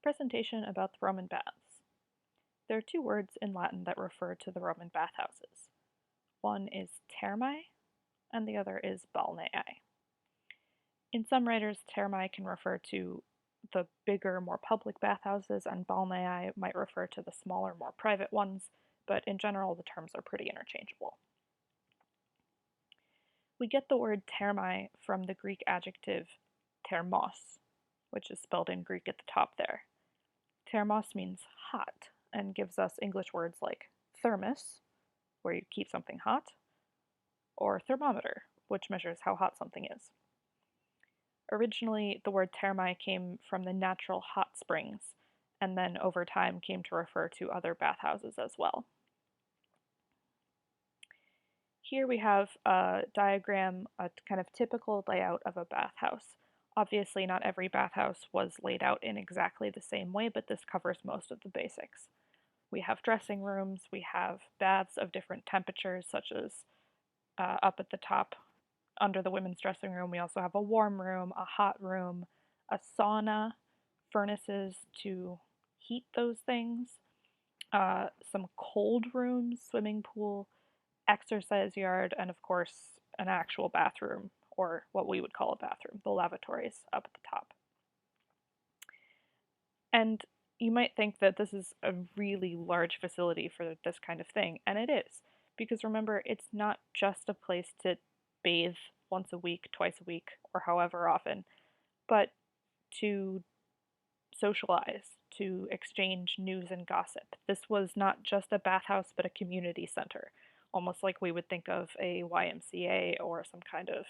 Presentation about the Roman baths. There are two words in Latin that refer to the Roman bathhouses. One is thermae, and the other is balneae. In some writers, thermae can refer to the bigger, more public bathhouses, and balneae might refer to the smaller, more private ones, but in general, the terms are pretty interchangeable. We get the word thermae from the Greek adjective thermos, which is spelled in Greek at the top there. Thermos means hot and gives us English words like thermos, where you keep something hot, or thermometer, which measures how hot something is. Originally, the word thermae came from the natural hot springs, and then over time came to refer to other bathhouses as well. Here we have a diagram, a kind of typical layout of a bathhouse. Obviously, not every bathhouse was laid out in exactly the same way, but this covers most of the basics. We have dressing rooms, we have baths of different temperatures, such as up at the top under the women's dressing room. We also have a warm room, a hot room, a sauna, furnaces to heat those things, some cold rooms, swimming pool, exercise yard, and of course, an actual bathroom, or what we would call a bathroom, the lavatories up at the top. And you might think that this is a really large facility for this kind of thing, and it is, because remember, it's not just a place to bathe once a week, twice a week, or however often, but to socialize, to exchange news and gossip. This was not just a bathhouse, but a community center, almost like we would think of a YMCA or some kind of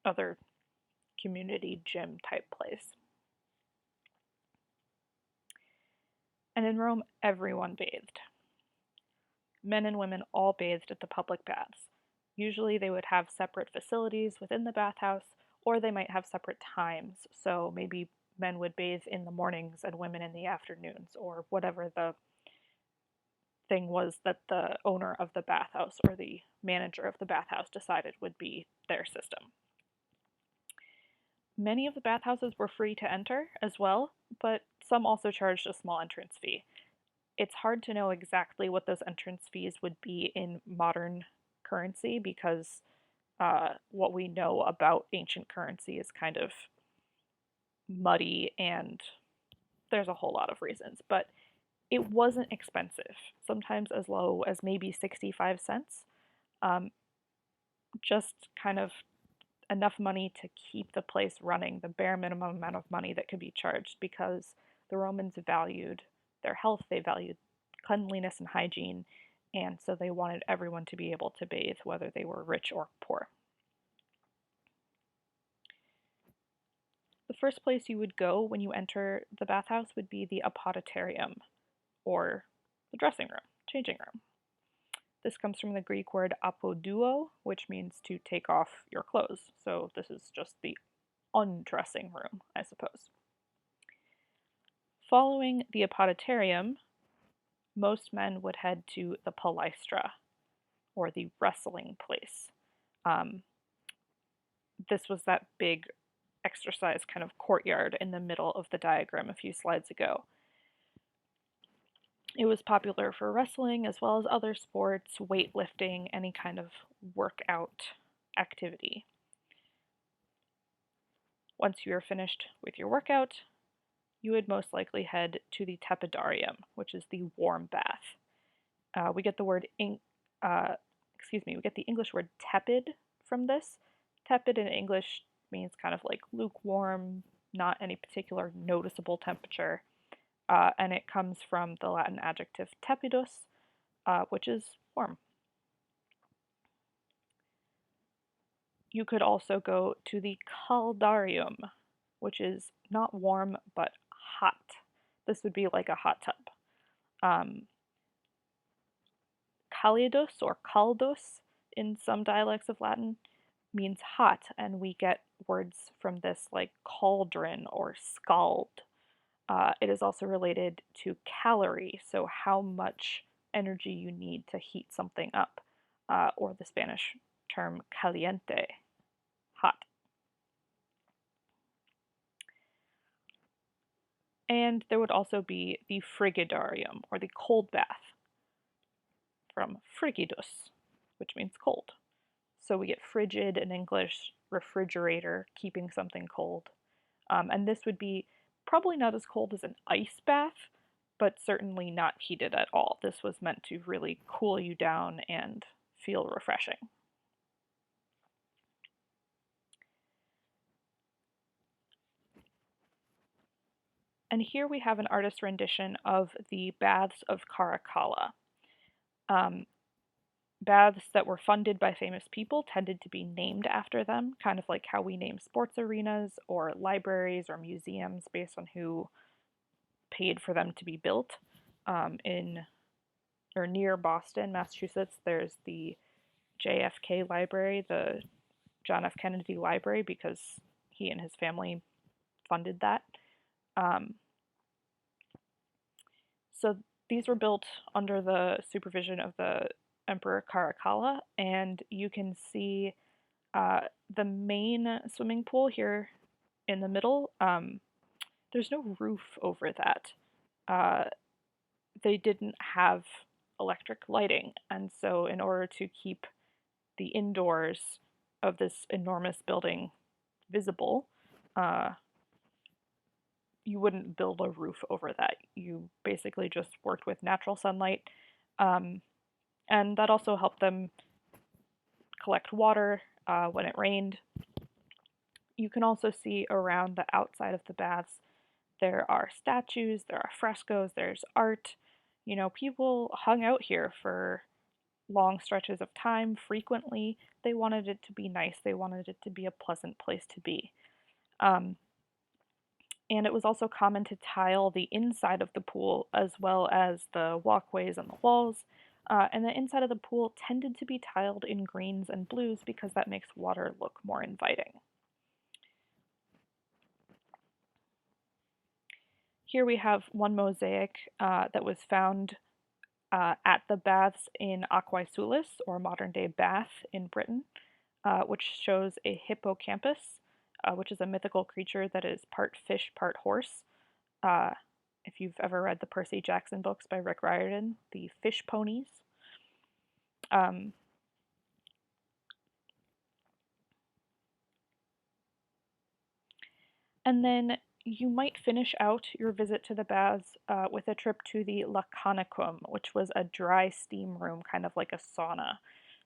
other community gym type place. And in Rome, everyone bathed. Men and women all bathed at the public baths. Usually they would have separate facilities within the bathhouse, or they might have separate times. So maybe men would bathe in the mornings and women in the afternoons, or whatever the thing was that the owner of the bathhouse or the manager of the bathhouse decided would be their system. Many of the bathhouses were free to enter as well, but some also charged a small entrance fee. It's hard to know exactly what those entrance fees would be in modern currency because what we know about ancient currency is kind of muddy and there's a whole lot of reasons, but it wasn't expensive, sometimes as low as maybe 65 cents. Just kind of enough money to keep the place running, the bare minimum amount of money that could be charged, because the Romans valued their health, they valued cleanliness and hygiene, and so they wanted everyone to be able to bathe, whether they were rich or poor. The first place you would go when you enter the bathhouse would be the apoditerium, or the dressing room, changing room. This comes from the Greek word apoduo, which means to take off your clothes. So this is just the undressing room, I suppose. Following the apoditerium, most men would head to the palaestra, or the wrestling place. This was that big exercise kind of courtyard in the middle of the diagram a few slides ago. It was popular for wrestling as well as other sports, weightlifting, any kind of workout activity. Once you were finished with your workout, you would most likely head to the tepidarium, which is the warm bath. We get the English word tepid from this. Tepid in English means kind of like lukewarm, not any particular noticeable temperature. And it comes from the Latin adjective tepidus, which is warm. You could also go to the caldarium, which is not warm but hot. This would be like a hot tub. Calidus or caldus in some dialects of Latin means hot, and we get words from this like cauldron or scald. It is also related to calorie, so how much energy you need to heat something up, or the Spanish term caliente, hot. And there would also be the frigidarium, or the cold bath, from frigidus, which means cold. So we get frigid in English, refrigerator, keeping something cold. And this would be probably not as cold as an ice bath, but certainly not heated at all. This was meant to really cool you down and feel refreshing. And here we have an artist's rendition of the baths of Caracalla. Um, Baths that were funded by famous people tended to be named after them, kind of like how we name sports arenas or libraries or museums based on who paid for them to be built. In or near Boston, Massachusetts, there's the JFK Library, the John F. Kennedy Library, because he and his family funded that. Um, so these were built under the supervision of the Emperor Caracalla, and you can see uh, the main swimming pool here in the middle. There's no roof over that. Uh, they didn't have electric lighting, and so in order to keep the indoors of this enormous building visible, uh, you wouldn't build a roof over that. You basically just worked with natural sunlight, um, and that also helped them collect water when it rained. You can also see around the outside of the baths there are statues, there are frescoes, there's art. You know, people hung out here for long stretches of time frequently. They wanted it to be nice, they wanted it to be a pleasant place to be. Um, and it was also common to tile the inside of the pool as well as the walkways and the walls. And the inside of the pool tended to be tiled in greens and blues because that makes water look more inviting. Here we have one mosaic that was found at the baths in Aquae Sulis, or modern day Bath in Britain, which shows a hippocampus, which is a mythical creature that is part fish, part horse. Uh, if you've ever read the Percy Jackson books by Rick Riordan, the fish ponies. Um, and then you might finish out your visit to the baths with a trip to the Laconicum, which was a dry steam room, kind of like a sauna.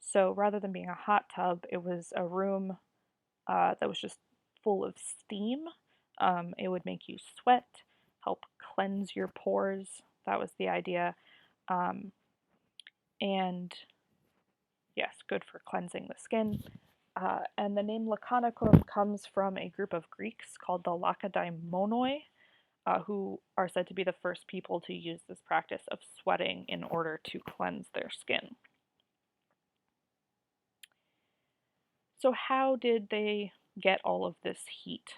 So rather than being a hot tub, it was a room that was just full of steam. It would make you sweat, help cleanse your pores. That was the idea. Um, and yes, good for cleansing the skin. And the name Laconicum comes from a group of Greeks called the Lacedaemonoi, who are said to be the first people to use this practice of sweating in order to cleanse their skin. So, how did they get all of this heat?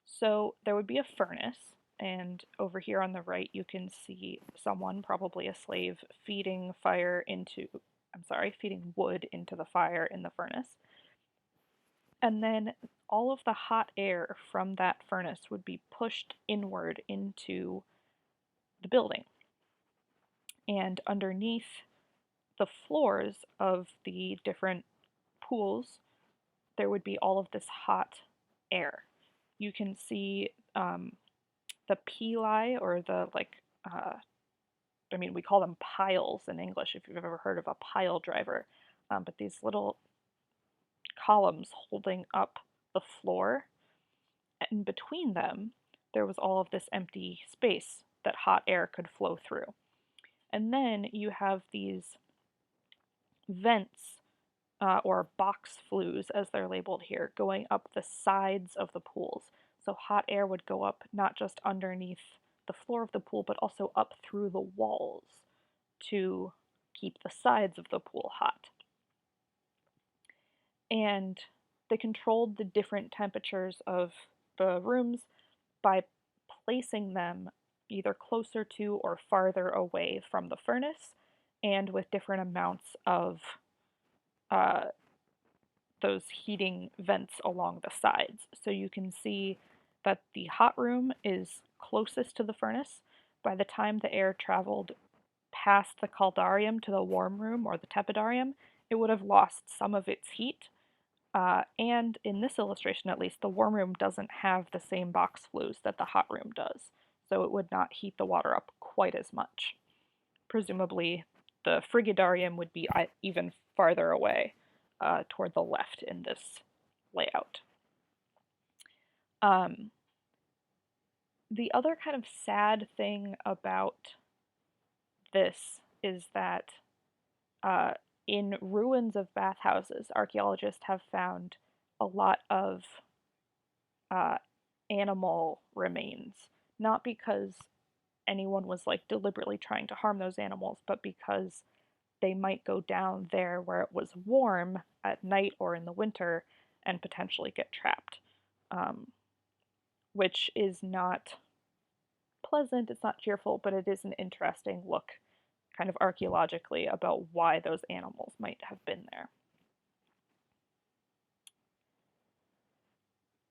So, there would be a furnace, and over here on the right, you can see someone, probably a slave, feeding feeding wood into the fire in the furnace. And then all of the hot air from that furnace would be pushed inward into the building. And underneath the floors of the different pools, there would be all of this hot air. You can see the pili, or the we call them piles in English if you've ever heard of a pile driver, but these little columns holding up the floor, and between them, there was all of this empty space that hot air could flow through. And then you have these vents, or box flues as they're labeled here, going up the sides of the pools. So hot air would go up not just underneath the floor of the pool, but also up through the walls to keep the sides of the pool hot. And they controlled the different temperatures of the rooms by placing them either closer to or farther away from the furnace, and with different amounts of those heating vents along the sides. So you can see that the hot room is closest to the furnace. By the time the air traveled past the caldarium to the warm room or the tepidarium, it would have lost some of its heat. And in this illustration, at least, the warm room doesn't have the same box flues that the hot room does, so it would not heat the water up quite as much. Presumably, the frigidarium would be even farther away toward the left in this layout. The other kind of sad thing about this is that in ruins of bathhouses, archaeologists have found a lot of animal remains, not because anyone was like deliberately trying to harm those animals, but because they might go down there where it was warm at night or in the winter and potentially get trapped, which is not pleasant, it's not cheerful, but it is an interesting look kind of archaeologically about why those animals might have been there.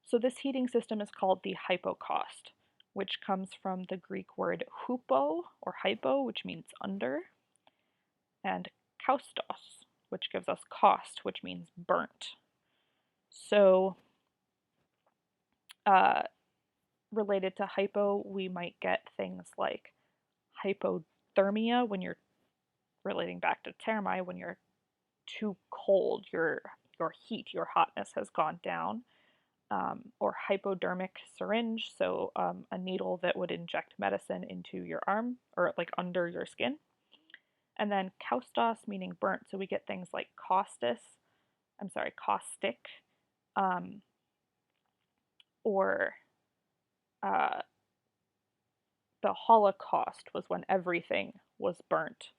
So this heating system is called the hypocaust, which comes from the Greek word hupo or hypo, which means under, and kaustos, which gives us caust, which means burnt. So related to hypo, we might get things like hypothermia when you're relating back to thermi, when you're too cold, your heat, your hotness has gone down, or hypodermic syringe, so a needle that would inject medicine into your arm or like under your skin. And then kaustos, meaning burnt, so we get things like caustic, or the Holocaust was when everything was burnt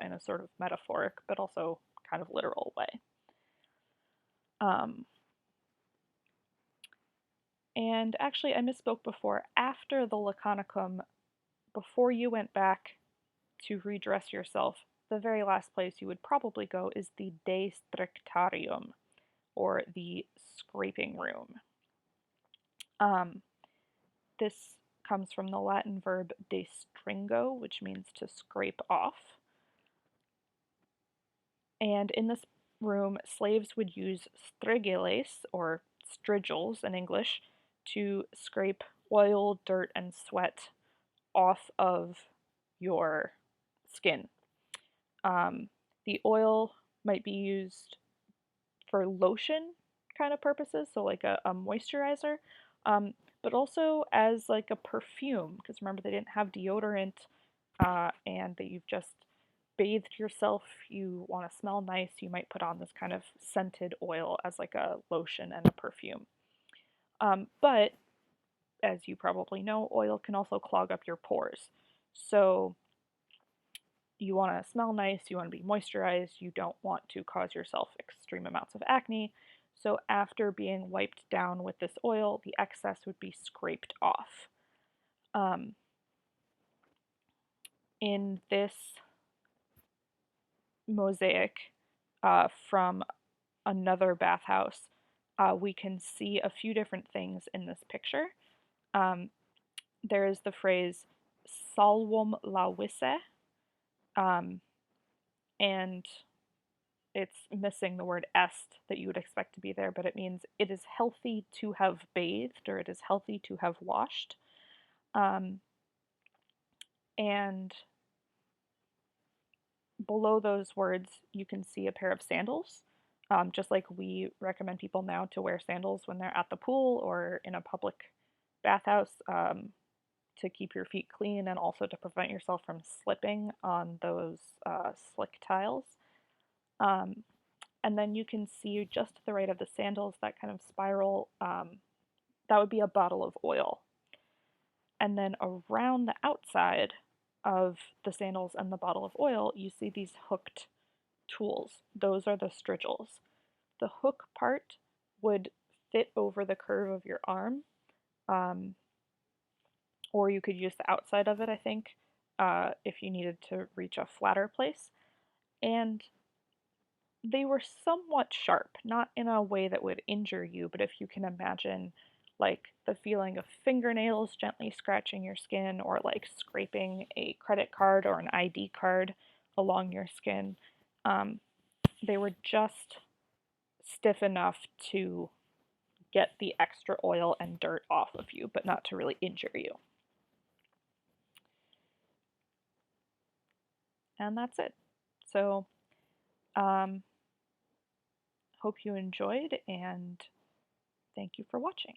in a sort of metaphoric but also kind of literal way. And actually, I misspoke before. After the Laconicum, before you went back to redress yourself, the very last place you would probably go is the De Strictarium, or the scraping room. This comes from the Latin verb destringo, which means to scrape off. And in this room, slaves would use strigiles, or strigils in English, to scrape oil, dirt, and sweat off of your skin. The oil might be used for lotion kind of purposes, so like a moisturizer, but also as like a perfume, because remember they didn't have deodorant, and that you've just bathed yourself, you want to smell nice, you might put on this kind of scented oil as like a lotion and a perfume. But as you probably know, oil can also clog up your pores. So you want to smell nice, you want to be moisturized, you don't want to cause yourself extreme amounts of acne. So after being wiped down with this oil, the excess would be scraped off. In this mosaic from another bathhouse, we can see a few different things in this picture. There is the phrase salvum lavisse, and it's missing the word est that you would expect to be there, but it means it is healthy to have bathed, or it is healthy to have washed. And below those words, you can see a pair of sandals. Just like we recommend people now to wear sandals when they're at the pool or in a public bathhouse, to keep your feet clean and also to prevent yourself from slipping on those slick tiles. And then you can see just to the right of the sandals, that kind of spiral, that would be a bottle of oil. And then around the outside of the sandals and the bottle of oil, you see these hooked tools. Those are the strigils. The hook part would fit over the curve of your arm, or you could use the outside of it, I think, if you needed to reach a flatter place. And they were somewhat sharp, not in a way that would injure you, but if you can imagine like the feeling of fingernails gently scratching your skin, or like scraping a credit card or an ID card along your skin. Um, they were just stiff enough to get the extra oil and dirt off of you, but not to really injure you. And that's it. So, um, hope you enjoyed, and thank you for watching.